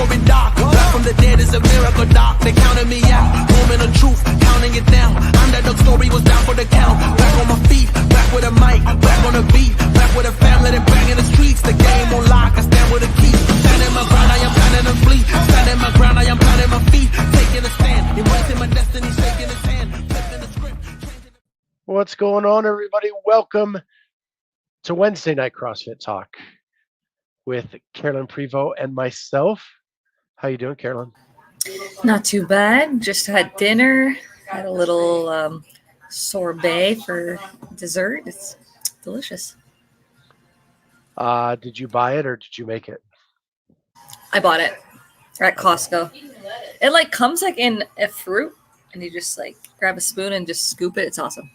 going dark. Back from the dead is a miracle, doc. They counted me out. Moment of truth, counting it down. Underdog story was down for the count. Back on my feet, back with a mic, back on the beat, back with a family that bang in the streets. The game on lock, I stand with a key. Standing my ground, I am planning to flee. Standing my ground, I am planting my feet. Taking a stand, embracing my destiny, shaking his hand, flipping the script. What's going on, everybody? Welcome to Wednesday Night CrossFit Talk with Carolyn Prevost and myself. How you doing, Carolyn? Not too bad. Just had dinner. Had a little sorbet for dessert. It's delicious. Did you buy it or did you make it? I bought it at Costco. It comes in a fruit, and you just grab a spoon and just scoop it. It's awesome.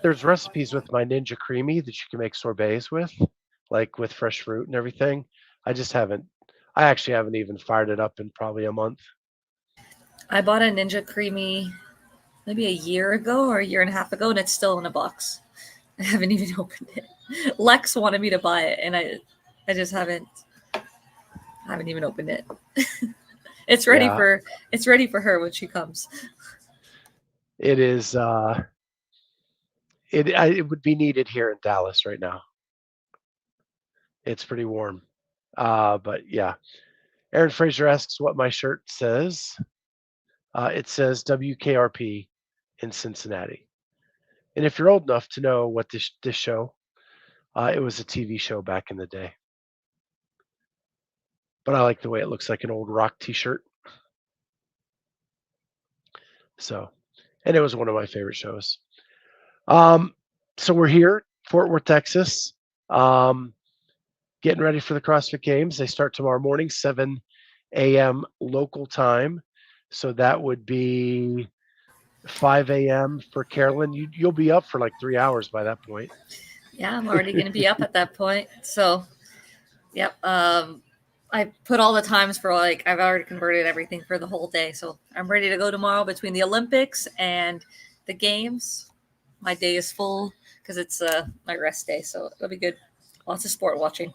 There's recipes with my Ninja Creamy that you can make sorbets with, like with fresh fruit and everything. I actually haven't even fired it up in probably a month. I bought a Ninja Creamy maybe a year ago or a year and a half ago, and it's still in a box. I haven't even opened it. Lex wanted me to buy it, and I just haven't even opened it. It's ready for her when she comes. It is it would be needed here in Dallas right now. It's pretty warm. But yeah. Aaron Fraser asks what my shirt says. It says WKRP in Cincinnati. And if you're old enough to know what this show, it was a TV show back in the day. But I like the way it looks like an old rock t-shirt. So, and it was one of my favorite shows. So we're here, Fort Worth, Texas, getting ready for the CrossFit Games. They start tomorrow morning, 7 a.m. local time. So that would be 5 a.m. for Carolyn. You'll be up for like 3 hours by that point. Yeah, I'm already going to be up at that point. So, yep. I put all the times for I've already converted everything for the whole day. So I'm ready to go tomorrow between the Olympics and the Games. My day is full because it's my rest day. So it'll be good. Lots of sport watching.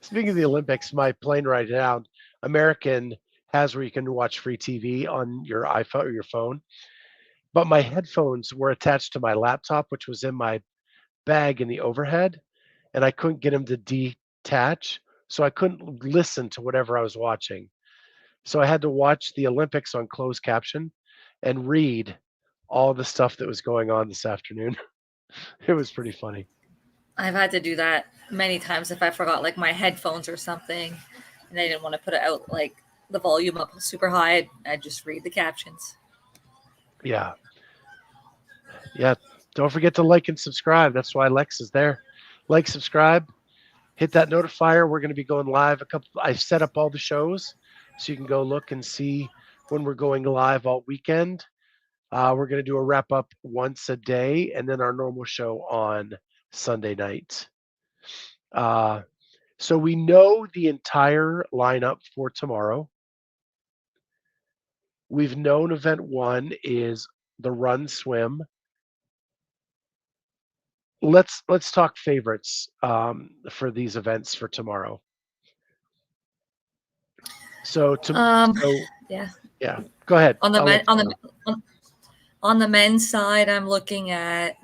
Speaking of the Olympics, my plane right now, American has where you can watch free TV on your iPhone or your phone. But my headphones were attached to my laptop, which was in my bag in the overhead, and I couldn't get them to detach, so I couldn't listen to whatever I was watching. So I had to watch the Olympics on closed caption and read all the stuff that was going on this afternoon. It was pretty funny. I've had to do that many times if I forgot my headphones or something, and I didn't want to put it out the volume up super high. I'd just read the captions. Yeah. Don't forget to like and subscribe. That's why Lex is there. Like, subscribe, hit that notifier. We're going to be going live. I've set up all the shows so you can go look and see when we're going live all weekend. We're going to do a wrap up once a day and then our normal show on Sunday night. So we know the entire lineup for tomorrow. We've known event 1 is the run swim. Let's talk favorites for these events for tomorrow. So yeah. Go ahead. On the men's side, I'm looking at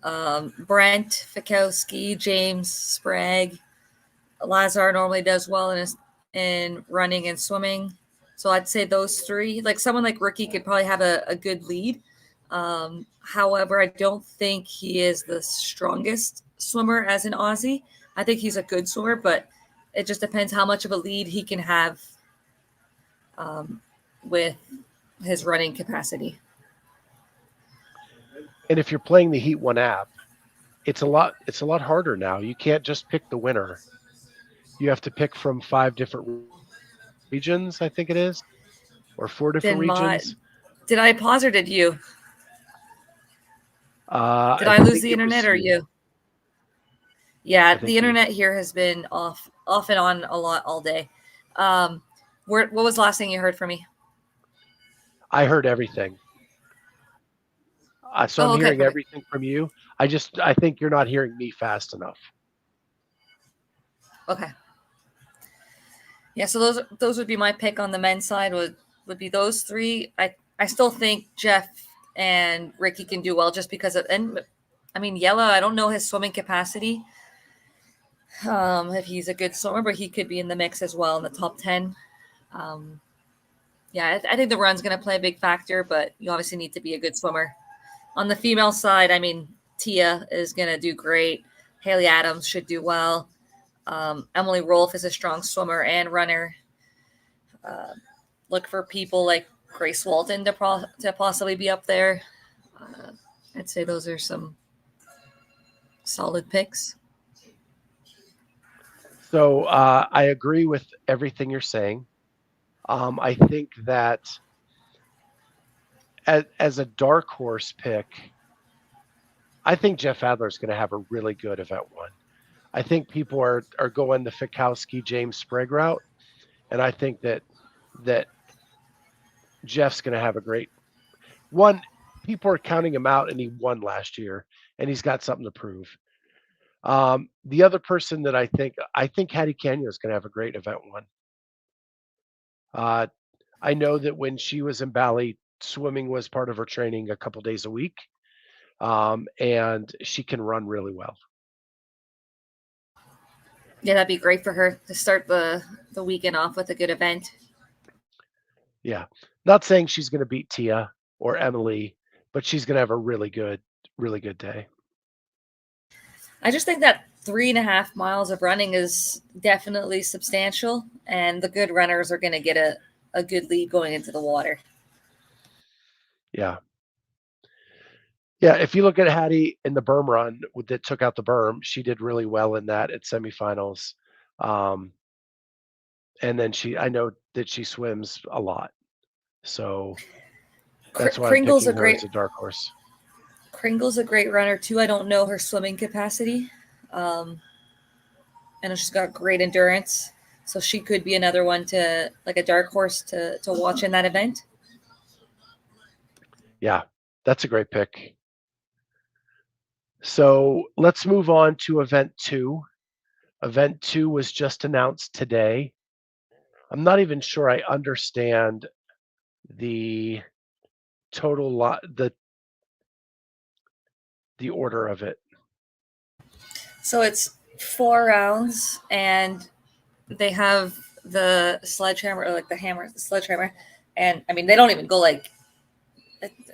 Brent Fikowski, James Sprague. Lazar normally does well in running and swimming. So I'd say those 3. Someone like Ricky could probably have a good lead. However, I don't think he is the strongest swimmer as an Aussie. I think he's a good swimmer, but it just depends how much of a lead he can have with his running capacity. And if you're playing the Heat 1 app, it's a lot harder now. You can't just pick the winner. You have to pick from 5 different regions, I think it is, or 4 different regions. Did I pause or did you? Did I lose the internet or you? Yeah, the internet here has been off and on a lot all day. What was the last thing you heard from me? I heard everything. So I'm hearing everything from you. I think you're not hearing me fast enough. Okay. Yeah, so those would be my pick on the men's side would be those three. I still think Jeff and Ricky can do well just because of, and I mean Yella, I don't know his swimming capacity. If he's a good swimmer, but he could be in the mix as well in the top 10. Yeah, I think the run's going to play a big factor, but you obviously need to be a good swimmer. On the female side, I mean, Tia is going to do great. Haley Adams should do well. Emily Rolfe is a strong swimmer and runner. Look for people like Grace Walton to possibly be up there. I'd say those are some solid picks. So I agree with everything you're saying. I think that as a dark horse pick, I think Jeff Adler is going to have a really good event one. I think people are going the Fikowski James Sprague route, and I think that Jeff's going to have a great one. People are counting him out, and he won last year, and he's got something to prove. The other person that I think Hattie Canyon is going to have a great event one. I know that when she was in Bali, swimming was part of her training a couple days a week, and she can run really well. Yeah, that'd be great for her to start the weekend off with a good event. Yeah, not saying she's going to beat Tia or Emily, but she's going to have a really good day. I just think that 3.5 miles of running is definitely substantial, and the good runners are going to get a good lead going into the water. Yeah. Yeah, if you look at Hattie in the berm run that took out the berm, she did really well in that at semifinals. And then I know that she swims a lot. So that's why Kringle's I'm picking her as a dark horse. Kringle's a great runner too. I don't know her swimming capacity. And she's got great endurance. So she could be another one to like a dark horse to watch in that event. Yeah, that's a great pick. So let's move on to event 2. Event 2 was just announced today. I'm not even sure I understand the total the order of it. So it's 4 rounds, and they have the sledgehammer, or like the sledgehammer, and I mean they don't even go like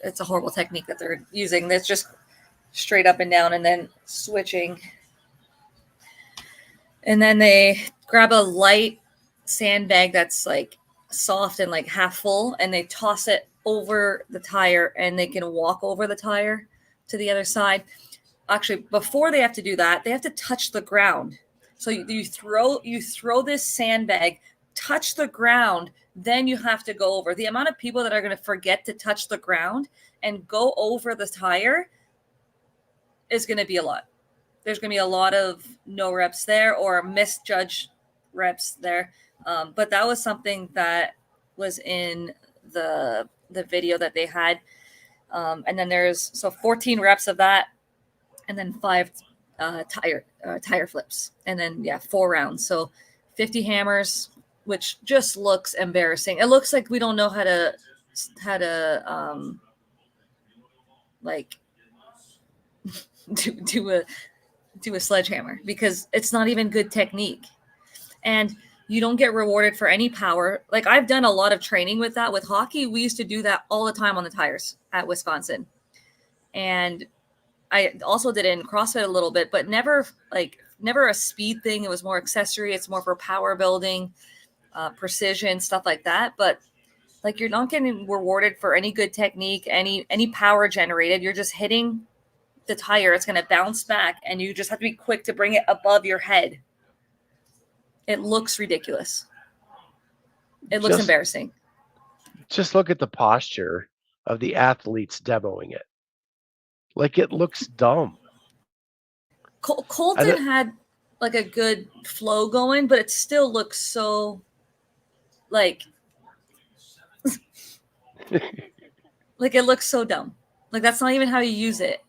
it's a horrible technique that they're using. That's just straight up and down, and then switching, and then they grab a light sandbag that's like soft and like half full, and they toss it over the tire, and they can walk over the tire to the other side. Actually, before they have to do that, they have to touch the ground. So you throw this sandbag, touch the ground, then you have to go over. The amount of people that are going to forget to touch the ground and go over the tire is going to be a lot. There's going to be a lot of no reps there or misjudged reps there. But that was something that was in the video that they had. And then there's 14 reps of that, and then 5 tire flips, and then 4 rounds. So 50 hammers, which just looks embarrassing. It looks like we don't know how to like do a sledgehammer, because it's not even good technique, and you don't get rewarded for any power. Like, I've done a lot of training with that. With hockey, we used to do that all the time on the tires at Wisconsin, and I also did it in CrossFit a little bit, but never a speed thing. It was more accessory. It's more for power building, precision, stuff like that. But like, you're not getting rewarded for any good technique, any power generated. You're just hitting the tire. It's going to bounce back, and you just have to be quick to bring it above your head. It looks ridiculous. It looks embarrassing. Just look at the posture of the athletes demoing it. Like, it looks dumb. Colton had like a good flow going, but it still looks so like like it looks so dumb. Like, that's not even how you use it.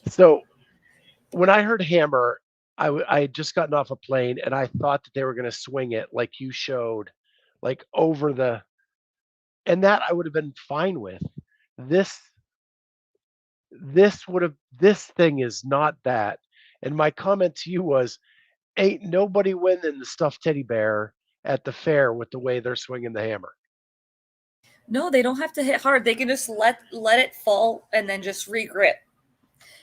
So when I heard hammer, I had just gotten off a plane and I thought that they were going to swing it like you showed, like over the, and that I would have been fine with. This this thing is not that. And my comment to you was, ain't nobody winning the stuffed teddy bear at the fair with the way they're swinging the hammer. No, they don't have to hit hard. They can just let it fall and then just re-grip.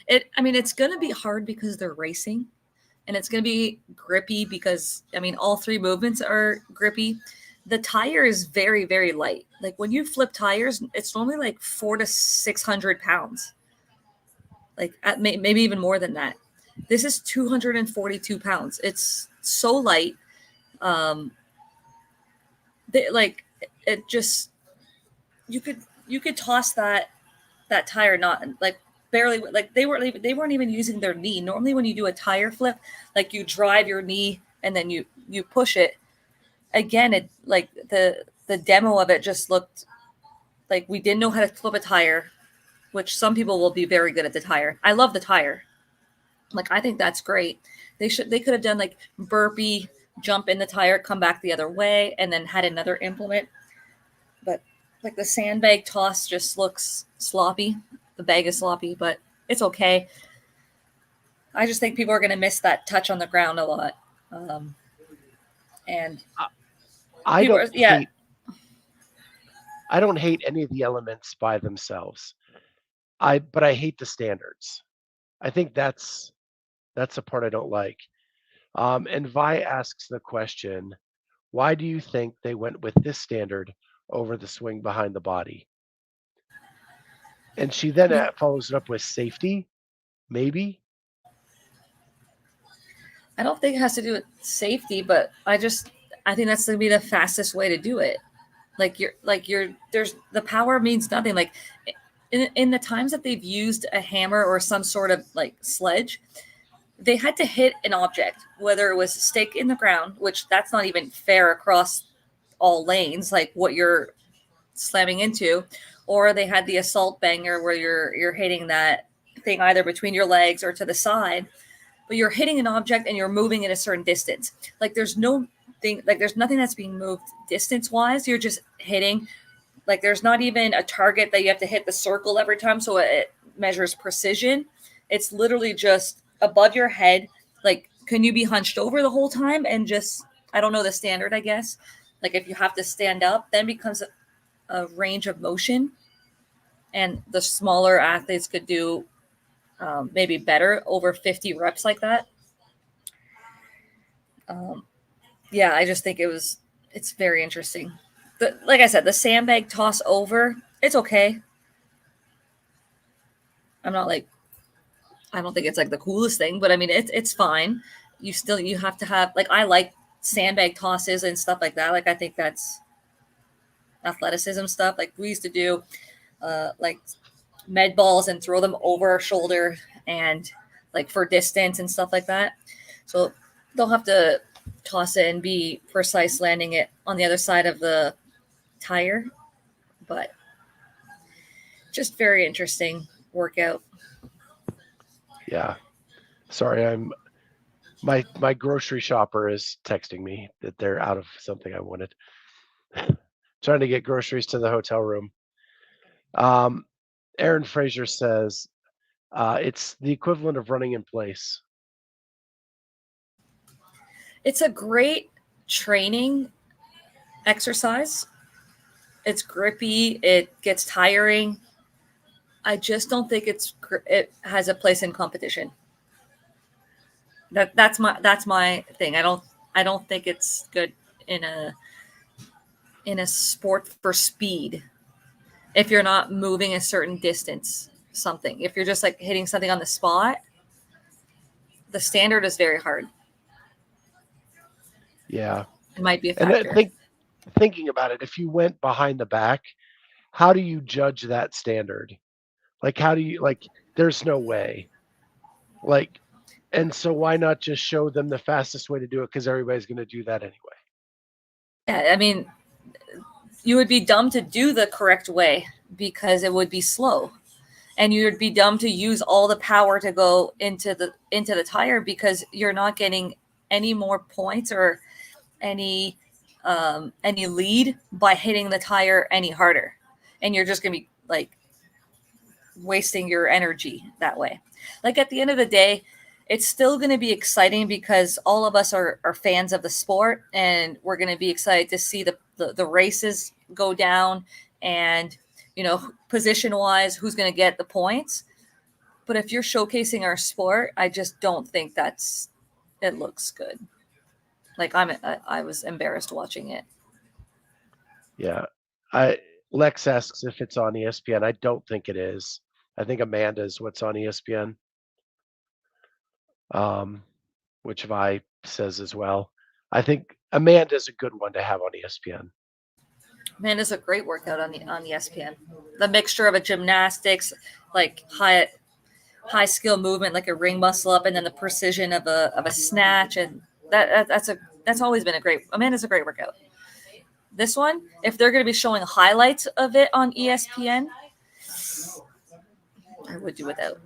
I mean, it's going to be hard because they're racing, and it's going to be grippy because, I mean, all three movements are grippy. The tire is very, very light. Like when you flip tires, it's normally like 400 to 600 pounds, like maybe even more than that. This is 242 pounds. It's so light. Like it just, you could toss that tire, not like barely, like they weren't even using their knee. Normally when you do a tire flip, like you drive your knee and then you push it. Again, it like the demo of it just looked like we didn't know how to flip a tire, which some people will be very good at the tire. I love the tire. Like I think that's great. They could have done like burpee, jump in the tire, come back the other way, and then had another implement. But like the sandbag toss just looks sloppy. The bag is sloppy, but it's okay. I just think people are going to miss that touch on the ground a lot. And I don't hate any of the elements by themselves. But I hate the standards. I think that's a part I don't like. And Vi asks the question, why do you think they went with this standard over the swing behind the body? And she then follows it up with safety, maybe. I don't think it has to do with safety, but I think that's going to be the fastest way to do it. There's the power means nothing. Like in the times that they've used a hammer or some sort of like sledge, they had to hit an object, whether it was a stake in the ground, which that's not even fair across all lanes, like what you're slamming into, or they had the assault banger where you're hitting that thing either between your legs or to the side, but you're hitting an object and you're moving at a certain distance. Like there's nothing that's being moved distance wise. You're just hitting. Like there's not even a target that you have to hit the circle every time, so it measures precision. It's literally just above your head. Like, can you be hunched over the whole time and just, I don't know the standard, I guess. Like if you have to stand up, then becomes a range of motion, and the smaller athletes could do maybe better over 50 reps like that. Yeah, I just think it's very interesting. Like I said, the sandbag toss over, it's okay. I don't think it's like the coolest thing, but I mean, it's fine. You have to have, like, I like sandbag tosses and stuff like that. Like, I think that's athleticism stuff. Like we used to do, like med balls and throw them over our shoulder and like for distance and stuff like that. So they'll have to toss it and be precise landing it on the other side of the tire, but just very interesting workout. Yeah. Sorry, my grocery shopper is texting me that they're out of something I wanted. Trying to get groceries to the hotel room. Aaron Fraser says it's the equivalent of running in place. It's a great training exercise. It's grippy. It gets tiring. I just don't think it has a place in competition. That's my thing. I don't think it's good in a sport for speed. If you're not moving a certain distance, something. If you're just like hitting something on the spot, the standard is very hard. Yeah. It might be a factor. And thinking about it, if you went behind the back, how do you judge that standard? Like, how do you, like, there's no way. Like, and so why not just show them the fastest way to do it? Because everybody's going to do that anyway. Yeah, I mean, you would be dumb to do the correct way because it would be slow. and you'd be dumb to use all the power to go into the tire, because you're not getting any more points or any lead by hitting the tire any harder, and you're just gonna be like wasting your energy that way. Like at the end of the day, it's still going to be exciting because all of us are fans of the sport, and we're going to be excited to see the races go down, and position wise who's going to get the points. But if you're showcasing our sport, I just don't think it looks good. Like I was embarrassed watching it. Yeah. Lex asks if it's on ESPN. I don't think it is. I think Amanda's what's on ESPN. Which Vi says as well. I think Amanda's a good one to have on ESPN. Man, it's a great workout on ESPN. The mixture of a gymnastics, like high skill movement, like a ring muscle up, and then the precision of a snatch, and that's always been Amanda's a great workout. This one, if they're going to be showing highlights of it on ESPN, I would do without.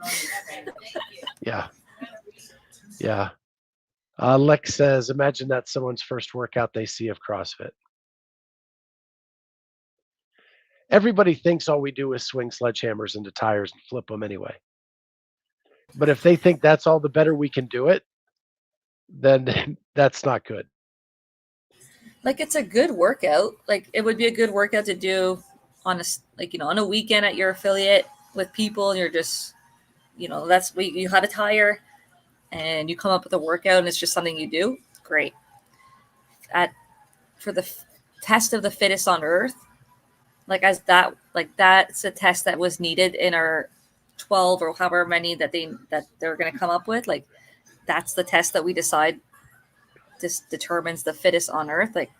Yeah. Lex says, imagine that's someone's first workout they see of CrossFit. Everybody thinks all we do is swing sledgehammers into tires and flip them anyway. But if they think that's all the better we can do it, then that's not good. Like, it's a good workout. Like, it would be a good workout to do on a weekend at your affiliate with people, and you're just, you have a tire and you come up with a workout and it's just something you do. Great. For the test of the fittest on earth, that's a test that was needed in our 12 or however many that they're going to come up with. Like, that's the test that we decide this determines the fittest on earth. Like,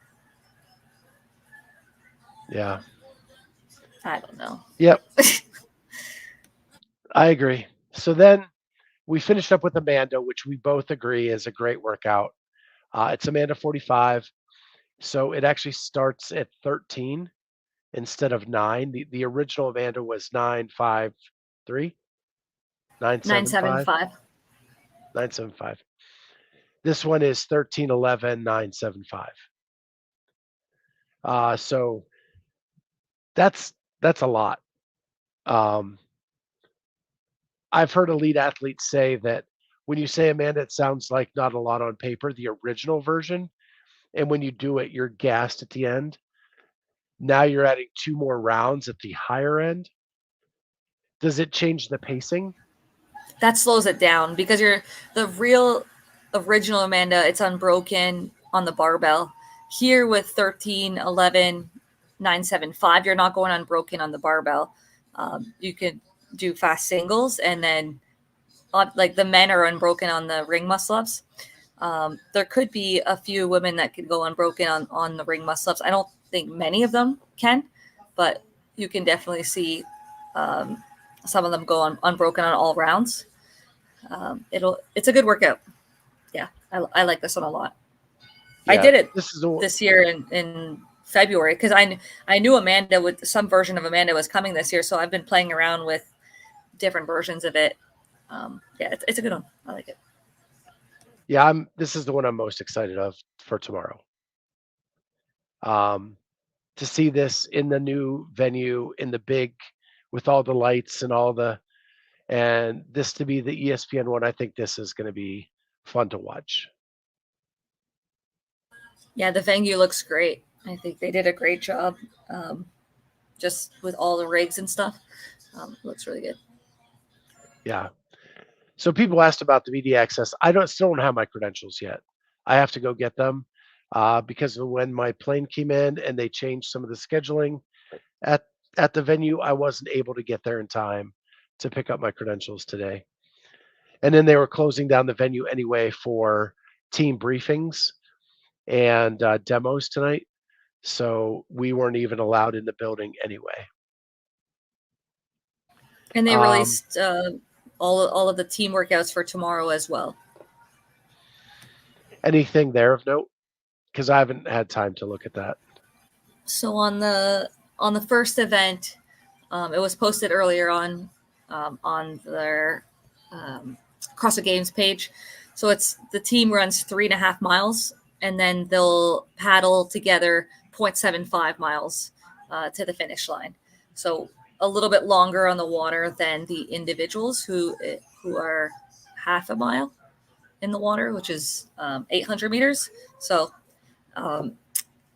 yeah, I don't know. Yep. I agree. So then we finished up with Amanda, which we both agree is a great workout. It's Amanda 45. So it actually starts at 13 instead of 9. The original Amanda was 953. 975. 975. This one is 1311 975. So that's a lot. I've heard elite athletes say that when you say Amanda, it sounds like not a lot on paper, the original version. And when you do it, you're gassed at the end. Now you're adding 2 more rounds at the higher end. Does it change the pacing? That slows it down because the real original Amanda, it's unbroken on the barbell. Here with 13, 11, 975, you're not going unbroken on the barbell. You can do fast singles, and then like the men are unbroken on the ring muscle ups. There could be a few women that could go unbroken on the ring muscle ups. I don't think many of them can, but you can definitely see some of them go unbroken on all rounds. It's a good workout. Yeah, I like this one a lot. Yeah, I did it this year in February because I knew Amanda some version of Amanda was coming this year, so I've been playing around with different versions of it. Yeah, it's a good one. I like it. Yeah, this is the one I'm most excited of for tomorrow. To see this in the new venue, in the big, with all the lights and this to be the ESPN one, I think this is going to be fun to watch. Yeah, the venue looks great. I think they did a great job, just with all the rigs and stuff. Looks really good. Yeah. So people asked about the media access. I still don't have my credentials yet. I have to go get them because of when my plane came in and they changed some of the scheduling at the venue. I wasn't able to get there in time to pick up my credentials today. And then they were closing down the venue anyway for team briefings and demos tonight. So we weren't even allowed in the building anyway. And they released all of the team workouts for tomorrow as well. Anything there of note? Because I haven't had time to look at that. So on the first event, it was posted earlier on on their CrossFit Games page. So it's the team runs 3.5 miles, and then they'll paddle together 0.75 miles to the finish line. So a little bit longer on the water than the individuals who are half a mile in the water, which is 800 meters. So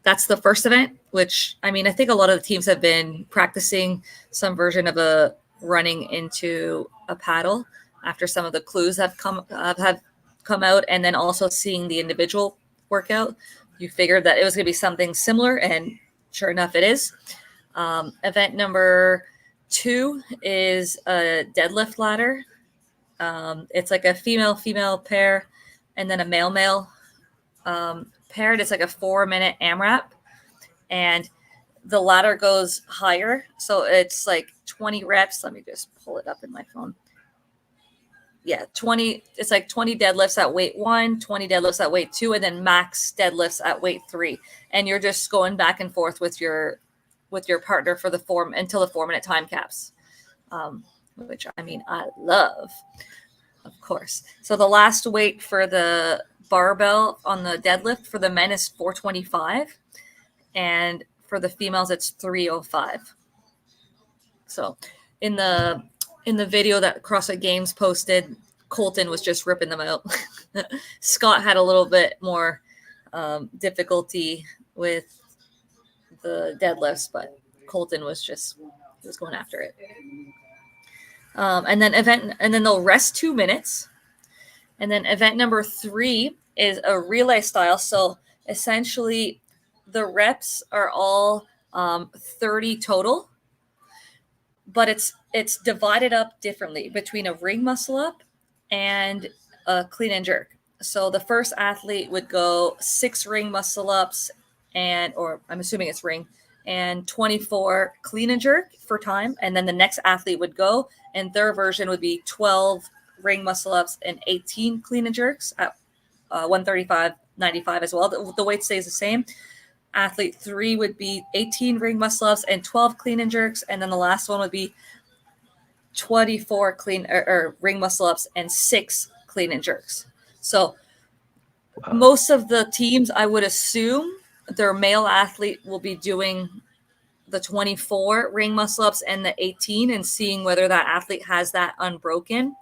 that's the first event, which, I mean, I think a lot of the teams have been practicing some version of a running into a paddle after some of the clues have come out, and then also seeing the individual workout. You figured that it was going to be something similar, and sure enough, it is. Event number 2 is a deadlift ladder. It's like a female pair, and then a male paired. It's like a 4-minute AMRAP, and the ladder goes higher. So it's like 20 reps. Let me just pull it up in my phone. Yeah, 20. It's like 20 deadlifts at weight 1, 20 deadlifts at weight 2, and then max deadlifts at weight 3. And you're just going back and forth with your partner for the form until the 4-minute time caps, which, I mean, I love, of course. So the last weight for the barbell on the deadlift for the men is 425, and for the females it's 305. So in the video that CrossFit Games posted, Colton was just ripping them out. Scott had a little bit more difficulty with the deadlifts, but Colton was going after it. And then they'll rest 2 minutes. And then event number 3 is a relay style. So essentially the reps are all 30 total, but it's divided up differently between a ring muscle up and a clean and jerk. So the first athlete would go 6 ring muscle ups or I'm assuming it's ring, and 24 clean and jerk for time. And then the next athlete would go, and their version would be 12 ring muscle ups and 18 clean and jerks at 135.95 as well. The weight stays the same. Athlete 3 would be 18 ring muscle ups and 12 clean and jerks. And then the last one would be 24 clean or ring muscle ups and 6 clean and jerks. So most of the teams, I would assume, their male athlete will be doing the 24 ring muscle ups and the 18 and seeing whether that athlete has that unbroken.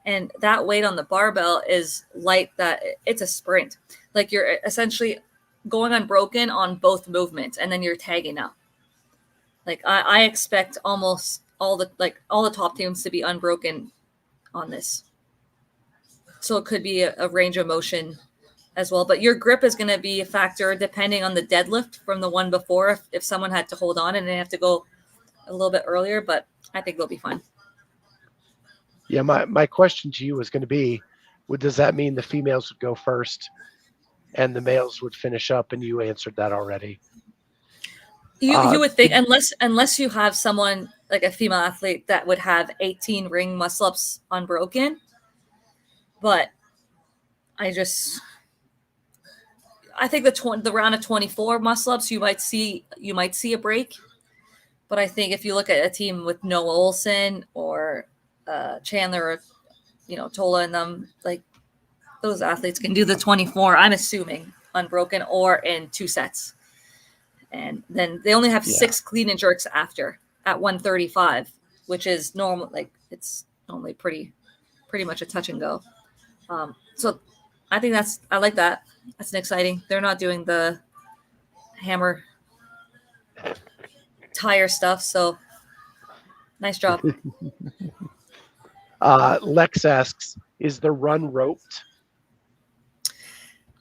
And that weight on the barbell is light, that it's a sprint. Like you're essentially going unbroken on both movements, and then you're tagging up. Like I expect almost all the top teams to be unbroken on this. So it could be a range of motion as well. But your grip is going to be a factor depending on the deadlift from the one before. If someone had to hold on and they have to go a little bit earlier, but I think they'll be fine. Yeah, my question to you was going to be, does that mean the females would go first and the males would finish up? And you answered that already. You would think, unless you have someone like a female athlete that would have 18 ring muscle ups unbroken. But I think the round of 24 muscle ups, you might see a break. But I think if you look at a team with Noah Olson or Chandler, or Tola and them, like those athletes can do the 24, I'm assuming, unbroken or in 2 sets. And then they only have 6 clean and jerks after at 135, which is normal. Like it's normally pretty much a touch and go. So I think I like that. That's exciting. They're not doing the hammer tire stuff. So nice job. Lex asks, is the run roped?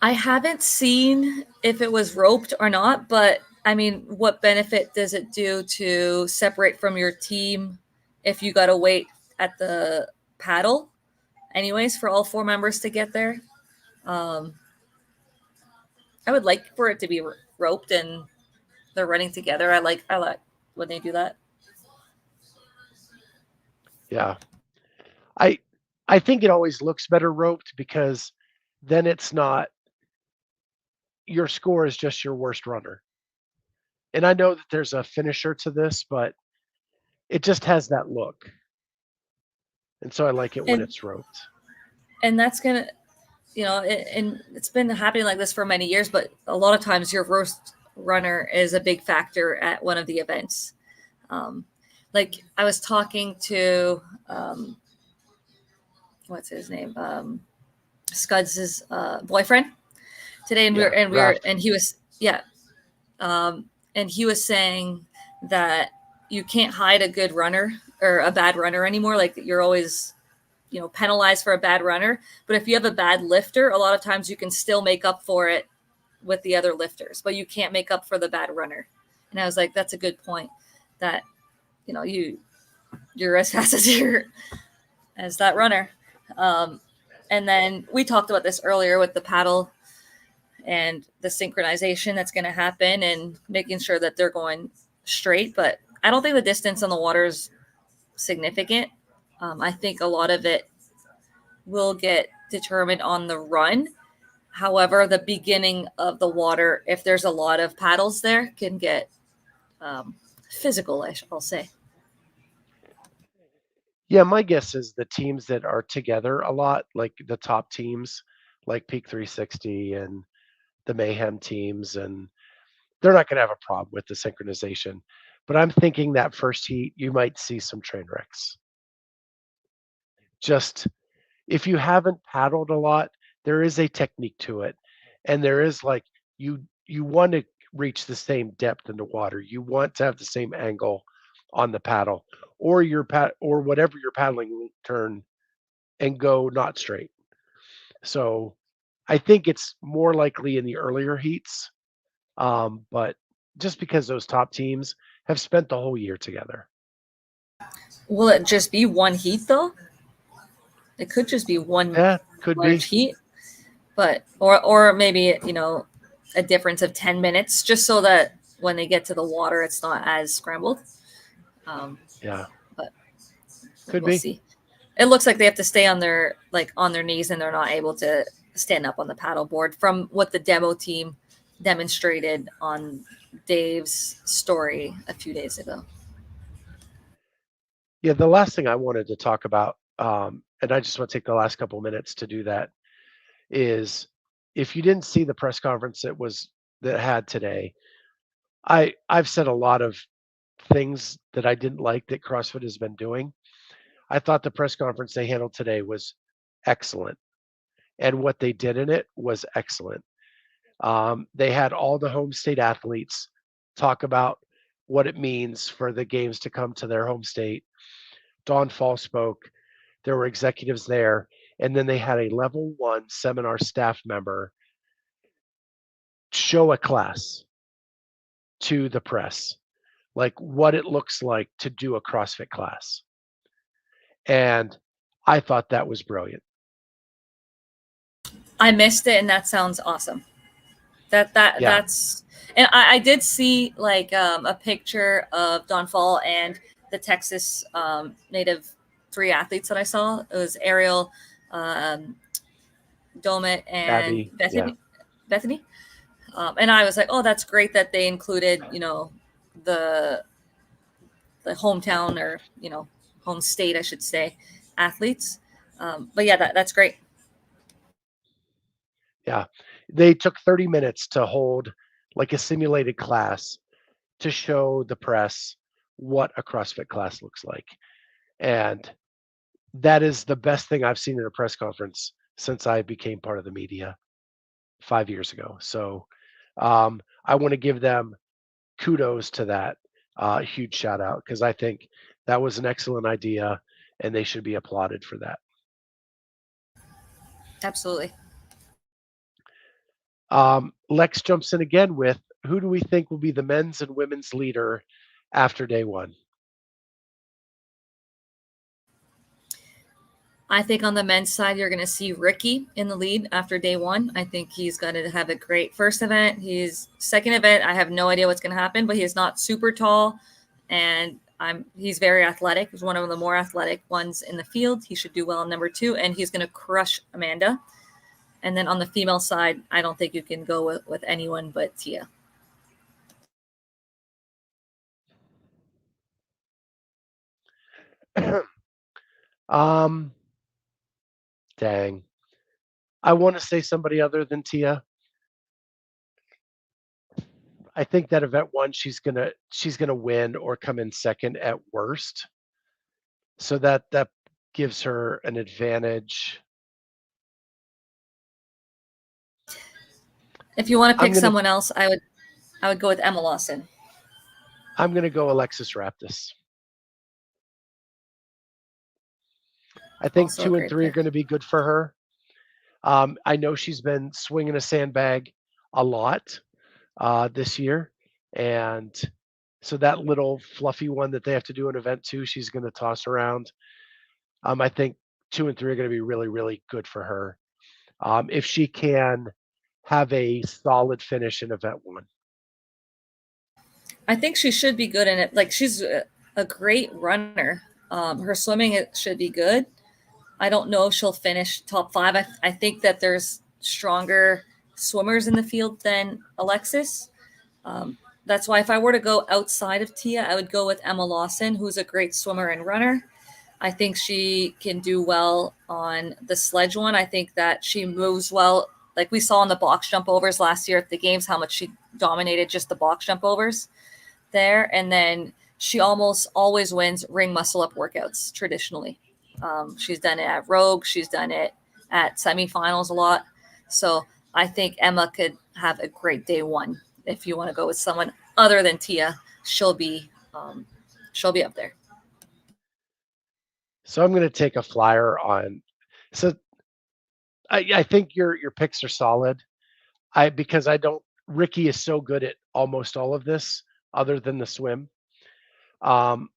I haven't seen if it was roped or not, but I mean, what benefit does it do to separate from your team if you got to wait at the paddle anyways for all 4 members to get there? I would like for it to be roped and they're running together. I like when they do that. Yeah. I think it always looks better roped, because then it's not, your score is just your worst runner. And I know that there's a finisher to this, but it just has that look. And so I like it when And it's roped. that's gonna, and it's been happening like this for many years. But a lot of times, your roast runner is a big factor at one of the events. Um, like I was talking to what's his name, Scuds' boyfriend today, and Yeah, Raph. he was, yeah, and he was saying that you can't hide a good runner or a bad runner anymore. Like you're always, penalized for a bad runner. But if you have a bad lifter, a lot of times you can still make up for it with the other lifters, but you can't make up for the bad runner. And I was like, that's a good point. That you're as fast as that runner. Um, and then we talked about this earlier with the paddle and the synchronization that's going to happen and making sure that they're going straight. But I don't think the distance on the water is significant. I think a lot of it will get determined on the run. However, the beginning of the water, if there's a lot of paddles there, can get um, physical, I'll say. Yeah, my guess is the teams that are together a lot, like the top teams, like Peak 360 and the Mayhem teams, and they're not going to have a problem with the synchronization. But I'm thinking that first heat, you might see some train wrecks. Just if you haven't paddled a lot, there is a technique to it, and there is like you want to reach the same depth in the water. You want to have the same angle on the paddle, or or whatever you're paddling will turn and go not straight. So I think it's more likely in the earlier heats, but just because those top teams have spent the whole year together. Will it just be one heat though? It could just be one Yeah, could large be. heat, but or maybe a difference of 10 minutes, just so that when they get to the water, it's not as scrambled. Um, Yeah, but could we'll be. see. It looks like they have to stay on their knees, and they're not able to stand up on the paddleboard from what the demo team demonstrated on Dave's story a few days ago. Yeah, the last thing I wanted to talk about, and I just want to take the last couple minutes to do that, is if you didn't see the press conference that had today, I've said a lot of things that I didn't like that CrossFit has been doing. I thought the press conference they handled today was excellent, and what they did in it was excellent. They had all the home state athletes talk about what it means for the games to come to their home state. Don Fall spoke. There were executives there, and then they had a level 1 seminar staff member show a class to the press, like what it looks like to do a CrossFit class. And I thought that was brilliant. I missed it, and that sounds awesome. Yeah, That's, and I did see like a picture of Don Fall and the Texas native three athletes that I saw. It was Ariel, um, Domit, and Abby. Yeah, Bethany. And I was like, oh, that's great that they included, the the hometown, or home state, I should say, athletes. But yeah, that's great. yeah. They took 30 minutes to hold like a simulated class to show the press what a CrossFit class looks like. And that is the best thing I've seen in a press conference since I became part of the media 5 years ago. So I want to give them kudos to that. Huge shout out because I think that was an excellent idea and they should be applauded for that. Absolutely. Lex jumps in again with who do we think will be the men's and women's leader after day one? I think on the men's side, you're going to see Ricky in the lead after day one. I think he's going to have a great first event. His second event, I have no idea what's going to happen, but he's not super tall, and he's very athletic. He's one of the more athletic ones in the field. He should do well in number two, and he's going to crush Amanda. And then on the female side, I don't think you can go with anyone but Tia. Um, Dang. I want to say somebody other than Tia. I think that event one, she's gonna win or come in second at worst. So that gives her an advantage. If you want to I'm pick gonna someone else, I would go with Emma Lawson. I'm gonna go Alexis Raptis. I think Also a 2 and great 3 are pick. going to be good for her. I know she's been swinging a sandbag a lot this year, and so that little fluffy one that they have to do in event two, she's going to toss around. I think 2 and 3 are going to be really, really good for her if she can have a solid finish in event one. I think she should be good in it. Like she's a great runner. Her swimming it should be good. I don't know if she'll finish top five. I think that there's stronger swimmers in the field than Alexis. That's why if I were to go outside of Tia, I would go with Emma Lawson, who's a great swimmer and runner. I think she can do well on the sledge one. I think that she moves well. Like we saw in the box jump overs last year at the games, how much she dominated just the box jump overs there. And then she almost always wins ring muscle up workouts traditionally. She's done it at Rogue. She's done it at semifinals a lot. So I think Emma could have a great day one. If you want to go with someone other than Tia, she'll be up there. So I'm going to take a flyer on. So I think your picks are solid. Because I don't. Ricky is so good at almost all of this, other than the swim. Um,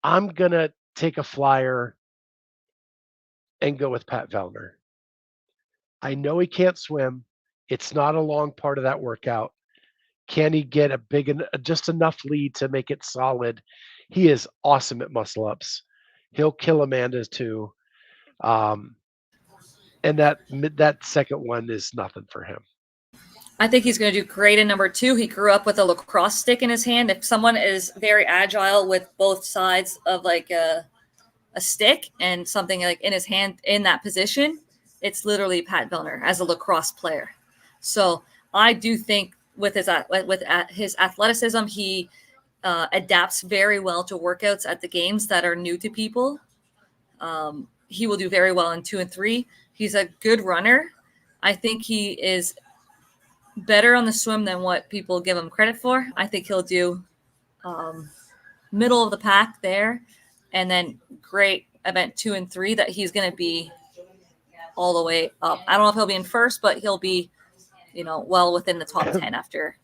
I'm gonna take a flyer and go with Pat Vellner. I know he can't swim. It's not a long part of that workout. Can he get just enough lead to make it solid? He is awesome at muscle ups. He'll kill Amanda too. Um, and that second one is nothing for him. I think he's going to do great in number two. He grew up with a lacrosse stick in his hand. If someone is very agile with both sides of like a stick and something like in his hand in that position, it's literally Pat Vellner as a lacrosse player. So I do think with his athleticism, he adapts very well to workouts at the games that are new to people. He will do very well in 2 and 3. He's a good runner. I think he is better on the swim than what people give him credit for. I think he'll do middle of the pack there, and then great event 2 and 3 that he's going to be all the way up. I don't know if he'll be in first, but he'll be, well within the top 10 after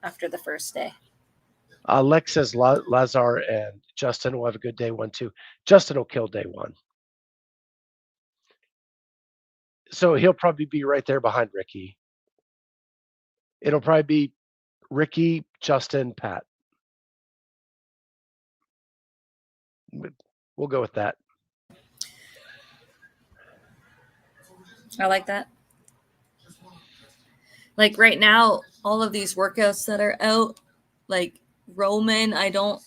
the first day. Lex says Lazar and Justin will have a good day one too. Justin will kill day one. So he'll probably be right there behind Ricky. It'll probably be Ricky, Justin, Pat. We'll go with that. I like that. Like right now, all of these workouts that are out, like Roman, I don't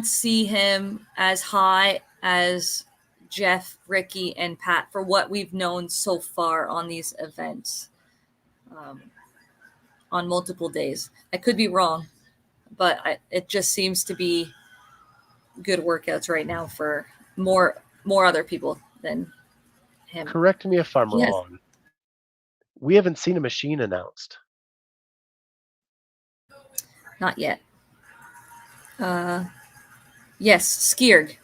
see him as high as Jeff, Ricky, and Pat for what we've known so far on these events on multiple days. I could be wrong, but it just seems to be good workouts right now for more other people than him. Correct me if I'm wrong. We haven't seen a machine announced. Not yet. Yes, Skierg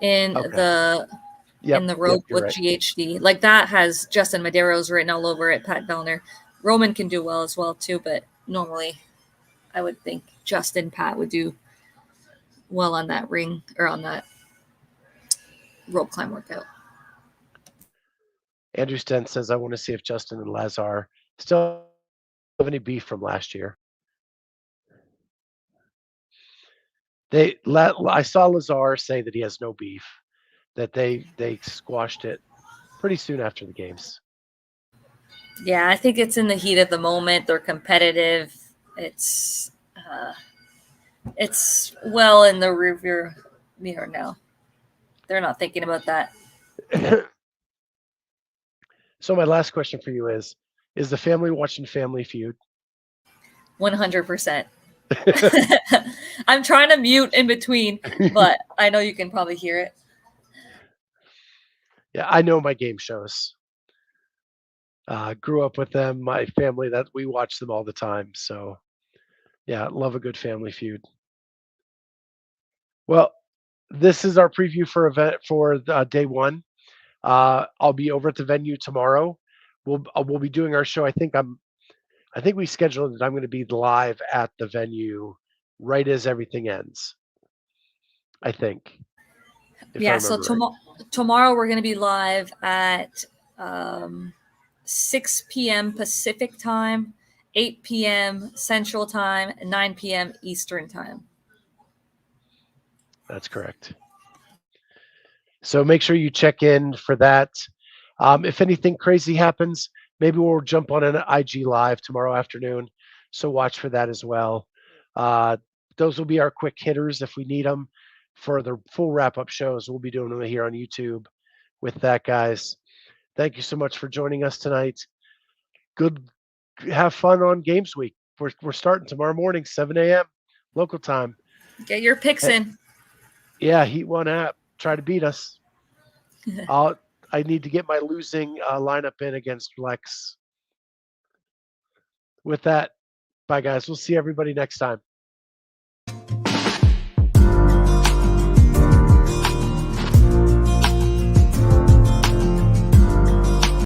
in the Rogue with right. GHD. Like that has Justin Medeiros written all over it, Pat Vellner. Roman can do well as well too, but normally I would think Justin Pat would do well on that ring or on that rope climb workout. Andrew Sten says, I want to see if Justin and Lazar still have any beef from last year. I saw Lazar say that he has no beef, that they squashed it pretty soon after the games. Yeah, I think it's in the heat of the moment. They're competitive. It's well in the rearview mirror now. They're not thinking about that. So my last question for you is the family watching Family Feud? 100%. I'm trying to mute in between, but I know you can probably hear it. Yeah, I know my game shows. Grew up with them. My family, that we watch them all the time. So yeah, love a good Family Feud. Well, this is our preview for day one. I'll be over at the venue tomorrow. We'll be doing our show. I think we scheduled that I'm going to be live at the venue right as everything ends. I think. Yeah, so tomorrow we're going to be live at 6 p.m. Pacific time, 8 p.m. Central time, and 9 p.m. Eastern time. That's correct. So make sure you check in for that. If anything crazy happens, maybe we'll jump on an IG live tomorrow afternoon. So watch for that as well. Those will be our quick hitters if we need them. For the full wrap-up shows, we'll be doing them here on YouTube. With that, guys, thank you so much for joining us tonight. Have fun on Games Week. We're starting tomorrow morning, 7 a.m. local time. Get your picks in. Yeah, Heat One app. Try to beat us. I need to get my losing lineup in against Lex. With that, bye guys. We'll see everybody next time.